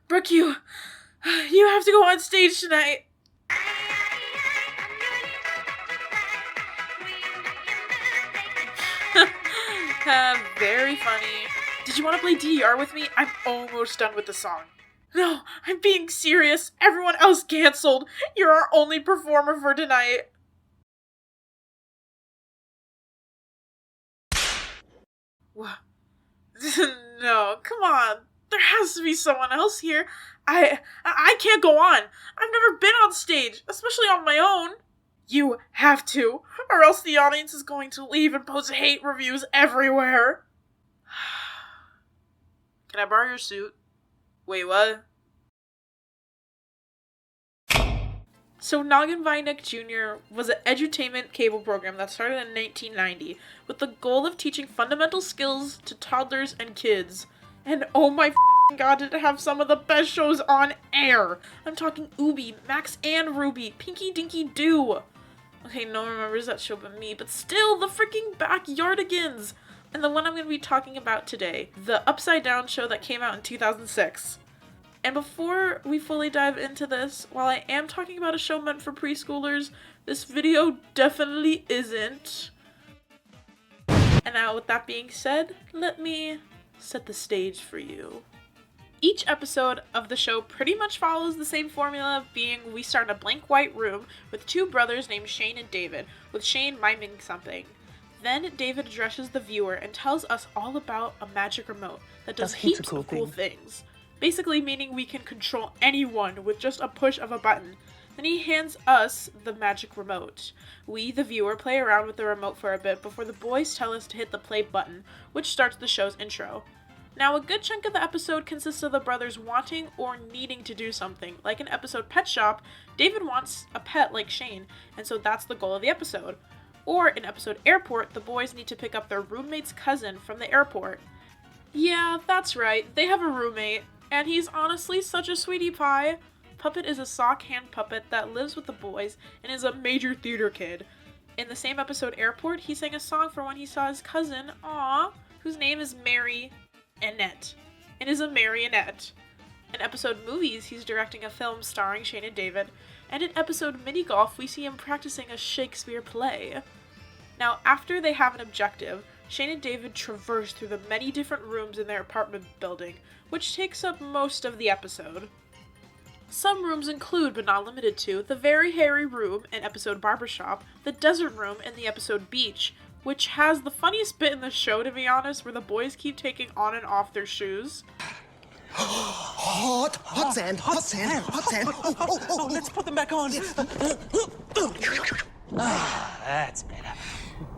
Brooke, you have to go on stage tonight. Very funny. Did you want to play DDR with me? I'm almost done with the song. No, I'm being serious. Everyone else canceled. You're our only performer for tonight. What? No, come on. There has to be someone else here. I can't go on. I've never been on stage, especially on my own. You have to, or else the audience is going to leave and post hate reviews everywhere. Can I borrow your suit? Wait, what? So Noggin by Nick Jr. was an edutainment cable program that started in 1990 with the goal of teaching fundamental skills to toddlers and kids. And oh my god, did it have some of the best shows on air! I'm talking Ooby, Max and Ruby, Pinky Dinky Doo. Okay, no one remembers that show but me, but still, the freaking Backyardigans! And the one I'm going to be talking about today, the Upside Down show that came out in 2006. And before we fully dive into this, while I am talking about a show meant for preschoolers, this video definitely isn't. And now with that being said, let me set the stage for you. Each episode of the show pretty much follows the same formula of being we start in a blank white room with two brothers named Shane and David, with Shane miming something. Then David addresses the viewer and tells us all about a magic remote that does heaps of cool things. Basically meaning we can control anyone with just a push of a button. Then he hands us the magic remote. We, the viewer, play around with the remote for a bit before the boys tell us to hit the play button, which starts the show's intro. Now, a good chunk of the episode consists of the brothers wanting or needing to do something. Like in episode Pet Shop, David wants a pet like Shane, and so that's the goal of the episode. Or in episode Airport, the boys need to pick up their roommate's cousin from the airport. Yeah, that's right, they have a roommate, and he's honestly such a sweetie pie. Puppet is a sock hand puppet that lives with the boys and is a major theater kid. In the same episode Airport, he sang a song for when he saw his cousin, whose name is Mary Annette, and is a marionette. In episode Movies, he's directing a film starring Shane and David, and in episode Mini Golf, we see him practicing a Shakespeare play. Now, after they have an objective, Shane and David traverse through the many different rooms in their apartment building, which takes up most of the episode. Some rooms include, but not limited to, the Very Hairy Room in episode Barbershop, the Desert Room in the episode Beach, which has the funniest bit in the show, to be honest, where the boys keep taking on and off their shoes. Hot sand. Oh, let's put them back on. That's better.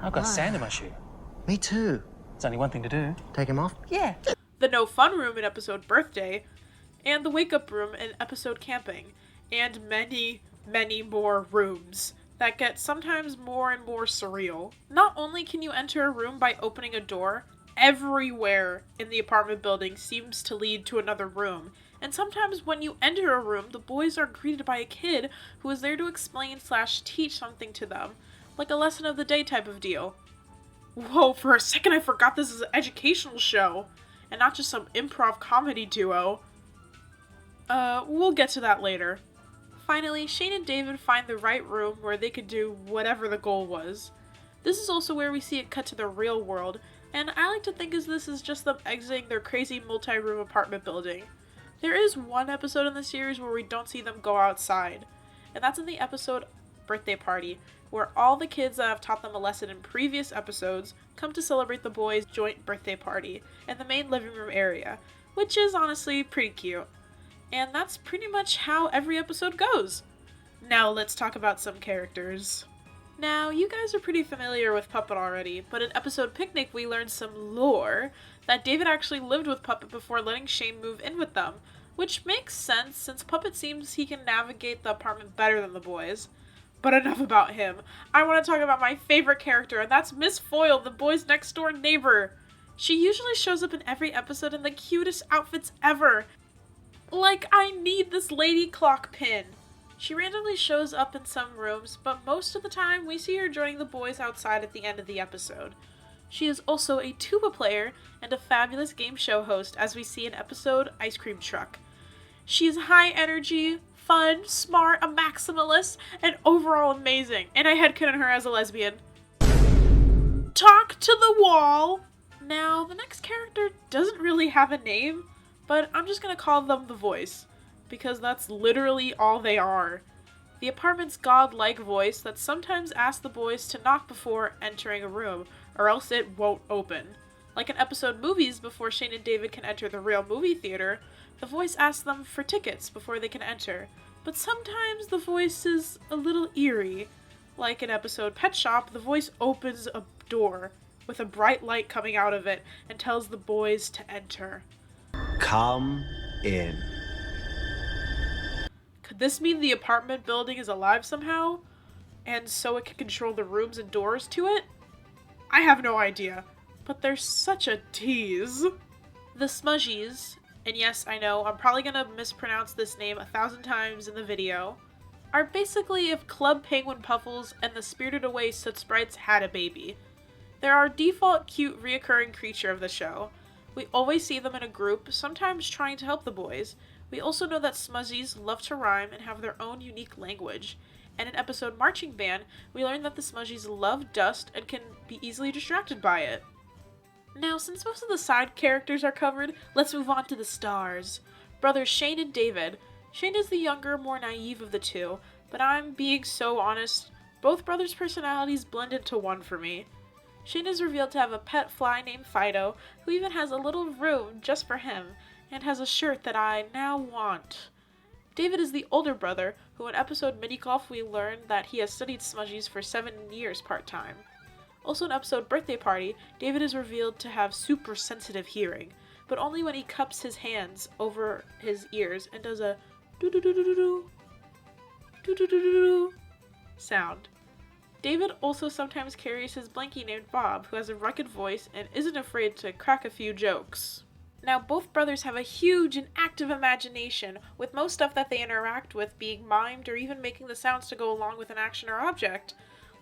I've got sand in my shoe. Me too. There's only one thing to do. Take him off? Yeah. The No Fun Room in episode Birthday, and the Wake Up Room in episode Camping, and many, many more rooms that get sometimes more and more surreal. Not only can you enter a room by opening a door, everywhere in the apartment building seems to lead to another room, and sometimes when you enter a room, the boys are greeted by a kid who is there to explain/teach something to them, like a lesson of the day type of deal. Whoa, for a second I forgot this is an educational show, and not just some improv comedy duo. We'll get to that later. Finally, Shane and David find the right room where they could do whatever the goal was. This is also where we see it cut to the real world, and I like to think of this as just them exiting their crazy multi-room apartment building. There is one episode in the series where we don't see them go outside, and that's in the episode Birthday Party, where all the kids that have taught them a lesson in previous episodes come to celebrate the boys' joint birthday party in the main living room area, which is honestly pretty cute. And that's pretty much how every episode goes. Now let's talk about some characters. Now, you guys are pretty familiar with Puppet already, but in episode Picnic we learned some lore that David actually lived with Puppet before letting Shane move in with them, which makes sense since Puppet seems he can navigate the apartment better than the boys. But enough about him. I want to talk about my favorite character, and that's Miss Foyle, the boys' next door neighbor. She usually shows up in every episode in the cutest outfits ever. Like, I need this lady clock pin. She randomly shows up in some rooms, but most of the time we see her joining the boys outside at the end of the episode. She is also a tuba player and a fabulous game show host, as we see in episode Ice Cream Truck. She is high energy, fun, smart, a maximalist, and overall amazing, and I headcanon her as a lesbian. Talk to the wall! Now, the next character doesn't really have a name, but I'm just gonna call them the voice, because that's literally all they are. The apartment's godlike voice that sometimes asks the boys to knock before entering a room, or else it won't open. Like in episode Movies, before Shane and David can enter the real movie theater, the voice asks them for tickets before they can enter. But sometimes the voice is a little eerie. Like in episode Pet Shop, the voice opens a door with a bright light coming out of it and tells the boys to enter. Come in. Could this mean the apartment building is alive somehow? And so it can control the rooms and doors to it? I have no idea, but they're such a tease. The Smudgies, and yes, I know, I'm probably gonna mispronounce this name 1,000 times in the video, are basically if Club Penguin Puffles and the Spirited Away Soot Sprites had a baby. They're our default cute reoccurring creature of the show. We always see them in a group, sometimes trying to help the boys. We also know that Smuzzies love to rhyme and have their own unique language. And in episode Marching Band, we learn that the Smudgies love dust and can be easily distracted by it. Now, since most of the side characters are covered, let's move on to the stars. Brothers Shane and David. Shane is the younger, more naive of the two, but I'm being so honest, both brothers' personalities blend into one for me. Shane is revealed to have a pet fly named Fido, who even has a little room just for him, and has a shirt that I now want. David is the older brother, who in episode Mini Golf we learn that he has studied Smudgies for 7 years part-time. Also in episode Birthday Party, David is revealed to have super sensitive hearing, but only when he cups his hands over his ears and does a do-do-do-do-do-do, do-do-do-do-do sound. David also sometimes carries his blankie named Bob, who has a rugged voice and isn't afraid to crack a few jokes. Now, both brothers have a huge and active imagination, with most stuff that they interact with being mimed or even making the sounds to go along with an action or object.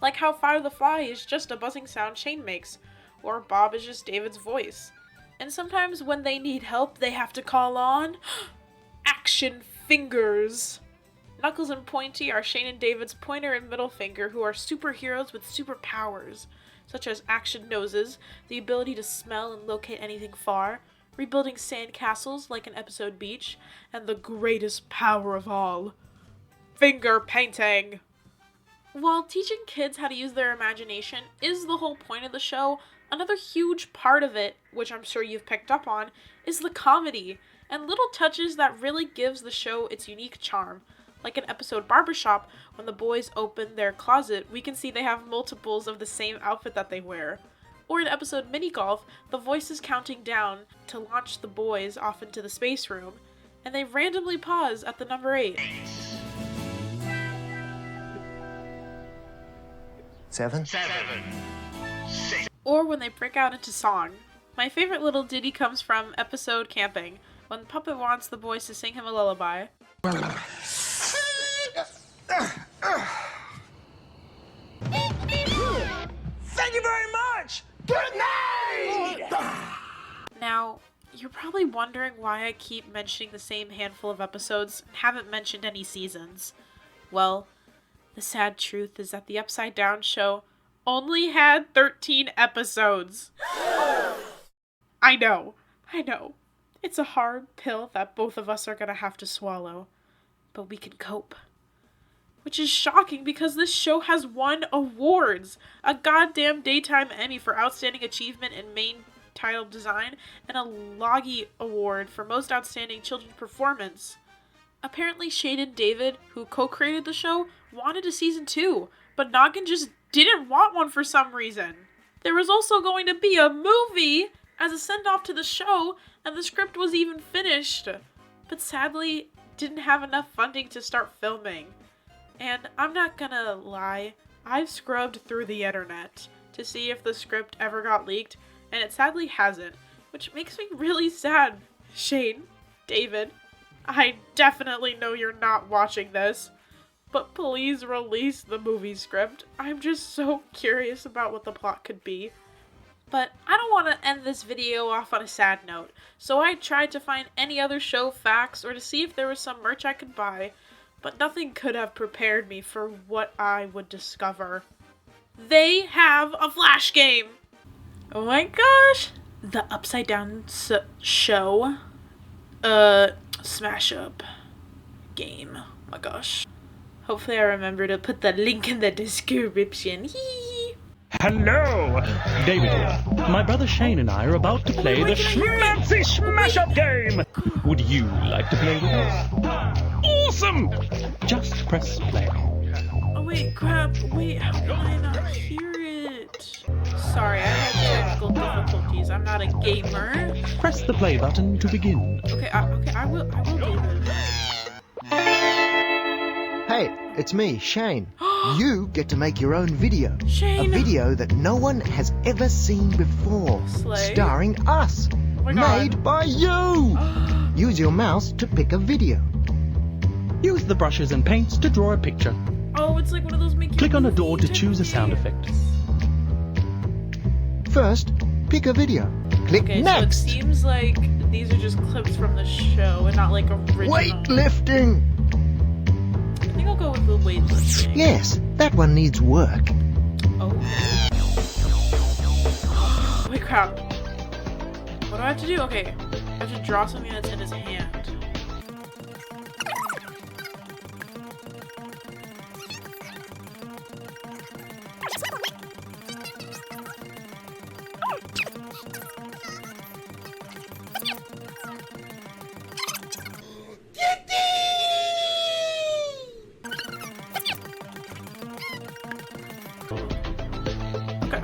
Like how Fido the Fly is just a buzzing sound Shane makes, or Bob is just David's voice. And sometimes when they need help, they have to call on Action Fingers. Knuckles and Pointy are Shane and David's pointer and middle finger, who are superheroes with superpowers, such as action noses, the ability to smell and locate anything far, rebuilding sand castles like in episode Beach, and the greatest power of all, finger painting. While teaching kids how to use their imagination is the whole point of the show, another huge part of it, which I'm sure you've picked up on, is the comedy, and little touches that really gives the show its unique charm. Like in episode Barbershop, when the boys open their closet, we can see they have multiples of the same outfit that they wear. Or in episode Mini Golf, the voice is counting down to launch the boys off into the space room, and they randomly pause at the number 8. 7. Or when they break out into song. My favorite little ditty comes from episode Camping, when Puppet wants the boys to sing him a lullaby. Thank you very much! Good night! Now, you're probably wondering why I keep mentioning the same handful of episodes and haven't mentioned any seasons. Well, the sad truth is that the Upside Down show only had 13 episodes. I know. It's a hard pill that both of us are gonna have to swallow, but we can cope. Which is shocking because this show has won awards! A goddamn Daytime Emmy for Outstanding Achievement in Main Title Design, and a Logie Award for Most Outstanding Children's Performance. Apparently Shane and David, who co-created the show, wanted a season 2, but Noggin just didn't want one for some reason. There was also going to be a movie as a send-off to the show, and the script was even finished, but sadly didn't have enough funding to start filming. And I'm not gonna lie, I've scrubbed through the internet to see if the script ever got leaked, and it sadly hasn't, which makes me really sad. Shane, David, I definitely know you're not watching this, but please release the movie script. I'm just so curious about what the plot could be. But I don't want to end this video off on a sad note, so I tried to find any other show facts or to see if there was some merch I could buy, but nothing could have prepared me for what I would discover. They have a Flash game! Oh my gosh! The Upside Down Show Smash Up game. Oh my gosh. Hopefully I remember to put the link in the description. Hello, David here. My brother Shane and I are about to play the Schmancy Smash Up game. Would you like to play with us? Awesome! Just press play. Oh wait, crap. Wait, how can I not hear it? Sorry, I had technical difficulties. I'm not a gamer. Press the play button to begin. Okay, I will do this. Hey, it's me, Shane. You get to make your own video. Shane! A video that no one has ever seen before. Slay. Starring us. Oh my God. Made by you. Use your mouse to pick a video. Use the brushes and paints to draw a picture. Oh, it's like one of those make your Click on a movie door to type choose a sound games. effect. First, pick a video. Click Okay, next. so it seems like these are just clips from the show and not like original. Weightlifting. I think I'll go with the weightlifting. Yes, that one needs work. Oh. Wait, crap. What do I have to do? Okay. I have to draw something that's in his hand. Okay.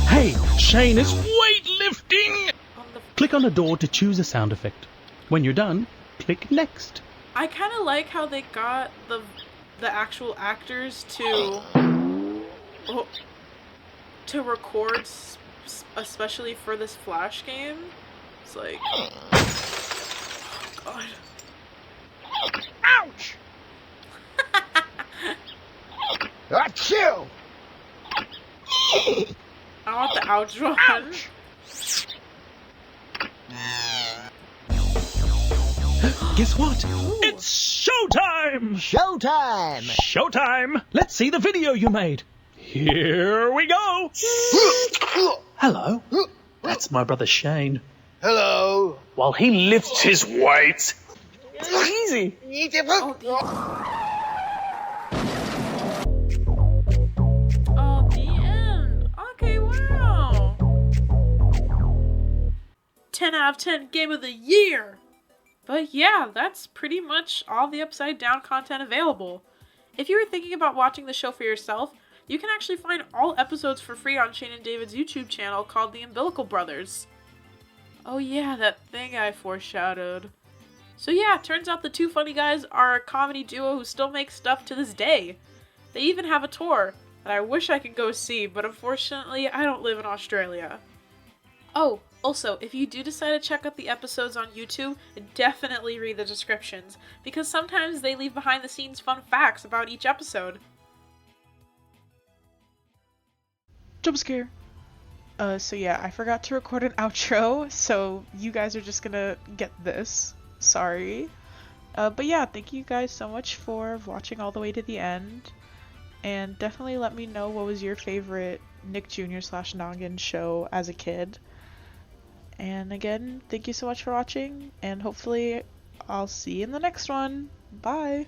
Hey, Shane is weightlifting! On the Click on a door to choose a sound effect. When you're done, click next. I kind of like how they got the actual actors to record, especially for this Flash game. It's like, oh God. Ouch! Achoo! I want the ouch one. Guess what? It's showtime! Showtime! Showtime! Let's see the video you made. Here we go! Hello. That's my brother Shane. Hello. While he lifts his weights. Easy. Oh, the end. Okay, wow. 10 out of 10 game of the year. But yeah, that's pretty much all the Upside Down content available. If you were thinking about watching the show for yourself, you can actually find all episodes for free on Shane and David's YouTube channel called The Umbilical Brothers. Oh yeah, that thing I foreshadowed. So yeah, turns out the two funny guys are a comedy duo who still make stuff to this day. They even have a tour that I wish I could go see, but unfortunately I don't live in Australia. Oh, also, if you do decide to check out the episodes on YouTube, definitely read the descriptions, because sometimes they leave behind the scenes fun facts about each episode. Jump scare. So yeah, I forgot to record an outro, so you guys are just gonna get this. Sorry. But yeah, thank you guys so much for watching all the way to the end. And definitely let me know what was your favorite Nick Jr. / Noggin show as a kid. And again, thank you so much for watching, and hopefully I'll see you in the next one. Bye!